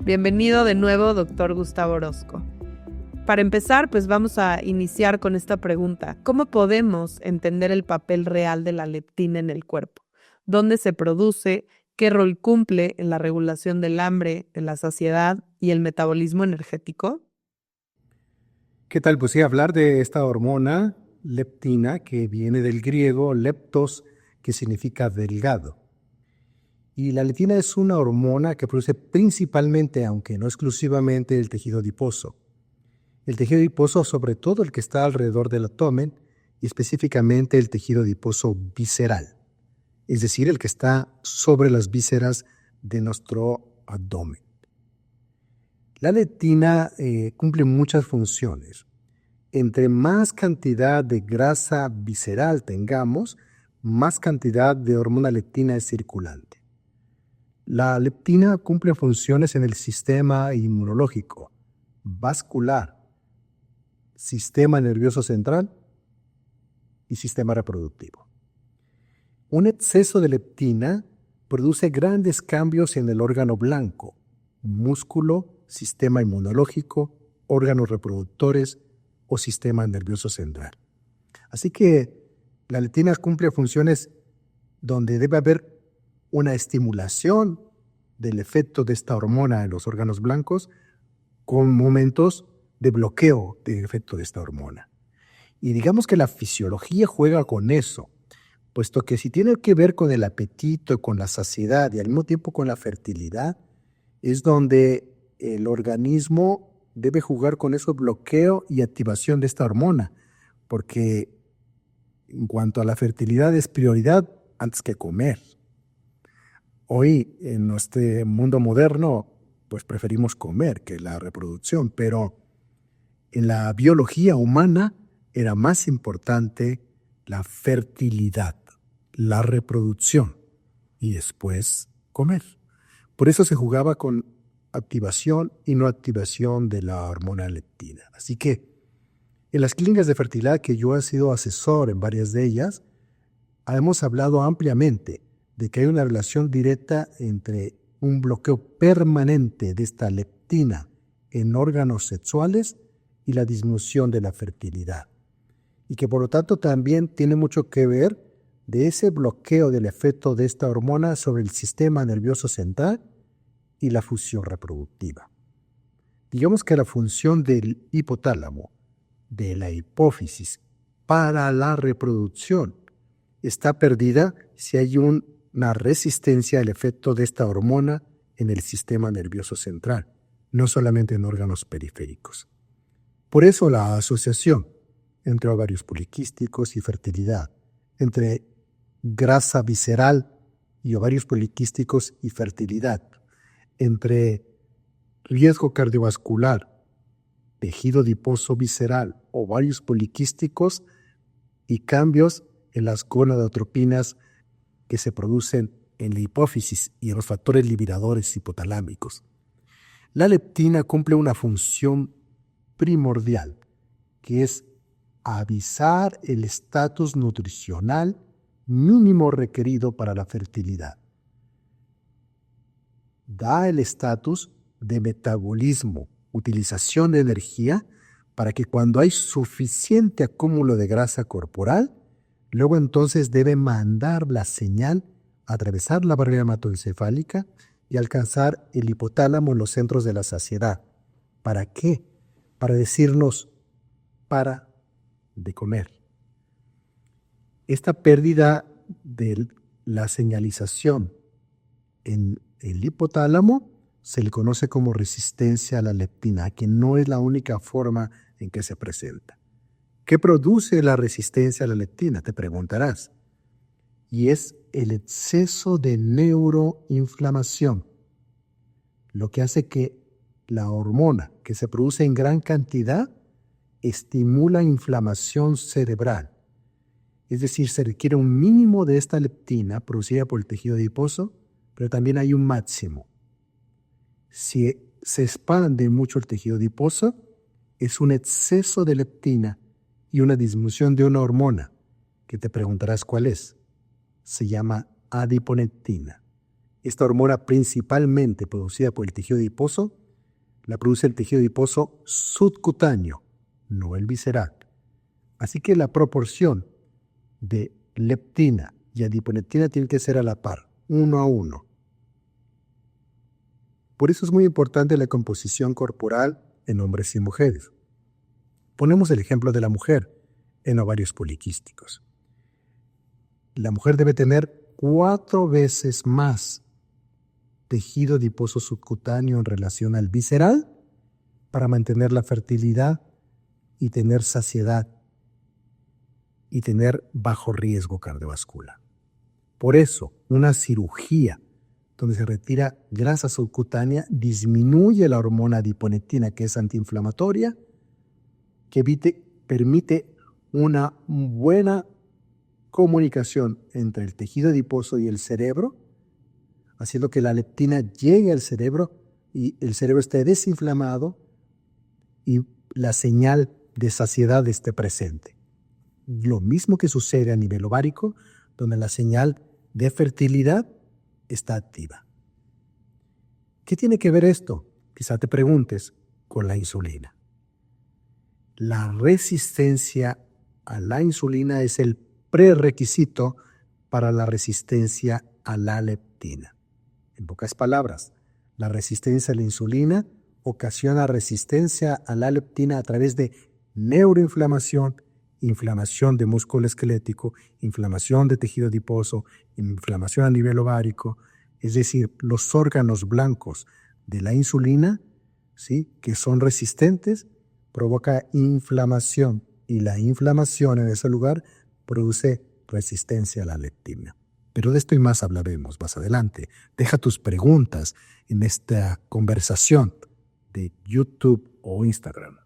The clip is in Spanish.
Bienvenido de nuevo, doctor Gustavo Orozco. Para empezar, pues vamos a iniciar con esta pregunta. ¿Cómo podemos entender el papel real de la leptina en el cuerpo? ¿Dónde se produce? ¿Qué rol cumple en la regulación del hambre, de la saciedad y el metabolismo energético? ¿Qué tal? Pues sí, hablar de esta hormona leptina que viene del griego leptos, que significa delgado. Y la leptina es una hormona que produce principalmente, aunque no exclusivamente, el tejido adiposo. El tejido adiposo, sobre todo el que está alrededor del abdomen, y específicamente el tejido adiposo visceral, es decir, el que está sobre las vísceras de nuestro abdomen. La leptina cumple muchas funciones. Entre más cantidad de grasa visceral tengamos, más cantidad de hormona leptina es circulante. La leptina cumple funciones en el sistema inmunológico, vascular, sistema nervioso central y sistema reproductivo. Un exceso de leptina produce grandes cambios en el órgano blanco, músculo, sistema inmunológico, órganos reproductores o sistema nervioso central. Así que la leptina cumple funciones donde debe haber una estimulación del efecto de esta hormona en los órganos blancos con momentos de bloqueo del efecto de esta hormona. Y digamos que la fisiología juega con eso, puesto que si tiene que ver con el apetito, con la saciedad y al mismo tiempo con la fertilidad, es donde el organismo debe jugar con ese bloqueo y activación de esta hormona, porque en cuanto a la fertilidad es prioridad antes que comer. Hoy, en nuestro mundo moderno, pues preferimos comer que la reproducción, pero en la biología humana era más importante la fertilidad, la reproducción y después comer. Por eso se jugaba con activación y no activación de la hormona leptina. Así que en las clínicas de fertilidad que yo he sido asesor en varias de ellas, hemos hablado ampliamente de que hay una relación directa entre un bloqueo permanente de esta leptina en órganos sexuales y la disminución de la fertilidad. Y que por lo tanto también tiene mucho que ver de ese bloqueo del efecto de esta hormona sobre el sistema nervioso central y la función reproductiva. Digamos que la función del hipotálamo, de la hipófisis para la reproducción, está perdida si hay una resistencia al efecto de esta hormona en el sistema nervioso central, no solamente en órganos periféricos. Por eso la asociación entre ovarios poliquísticos y fertilidad, entre grasa visceral y ovarios poliquísticos y fertilidad, entre riesgo cardiovascular, tejido adiposo visceral, ovarios poliquísticos y cambios en las gonadotropinas que se producen en la hipófisis y en los factores liberadores hipotalámicos. La leptina cumple una función primordial, que es avisar el estatus nutricional mínimo requerido para la fertilidad. Da el estatus de metabolismo, utilización de energía, para que cuando hay suficiente acúmulo de grasa corporal, luego entonces debe mandar la señal, atravesar la barrera hematoencefálica y alcanzar el hipotálamo en los centros de la saciedad. ¿Para qué? Para decirnos, para de comer. Esta pérdida de la señalización en el hipotálamo se le conoce como resistencia a la leptina, que no es la única forma en que se presenta. ¿Qué produce la resistencia a la leptina? Te preguntarás. Y es el exceso de neuroinflamación, lo que hace que la hormona que se produce en gran cantidad estimula inflamación cerebral. Es decir, se requiere un mínimo de esta leptina producida por el tejido adiposo, pero también hay un máximo. Si se expande mucho el tejido adiposo, es un exceso de leptina y una disminución de una hormona, que te preguntarás cuál es. Se llama adiponectina. Esta hormona principalmente producida por el tejido adiposo, la produce el tejido adiposo subcutáneo, no el visceral. Así que la proporción de leptina y adiponectina tiene que ser a la par, 1:1. Por eso es muy importante la composición corporal en hombres y mujeres. Ponemos el ejemplo de la mujer en ovarios poliquísticos. La mujer debe tener 4 veces más tejido adiposo subcutáneo en relación al visceral para mantener la fertilidad y tener saciedad y tener bajo riesgo cardiovascular. Por eso, una cirugía donde se retira grasa subcutánea disminuye la hormona adiponectina, que es antiinflamatoria, que permite una buena comunicación entre el tejido adiposo y el cerebro, haciendo que la leptina llegue al cerebro y el cerebro esté desinflamado y la señal de saciedad esté presente. Lo mismo que sucede a nivel ovárico, donde la señal de fertilidad está activa. ¿Qué tiene que ver esto? Quizá te preguntes con la insulina. La resistencia a la insulina es el prerequisito para la resistencia a la leptina. En pocas palabras, la resistencia a la insulina ocasiona resistencia a la leptina a través de neuroinflamación, inflamación de músculo esquelético, inflamación de tejido adiposo, inflamación a nivel ovárico, es decir, los órganos blancos de la insulina, ¿sí?, que son resistentes, provoca inflamación y la inflamación en ese lugar produce resistencia a la leptina. Pero de esto y más hablaremos más adelante. Deja tus preguntas en esta conversación de YouTube o Instagram.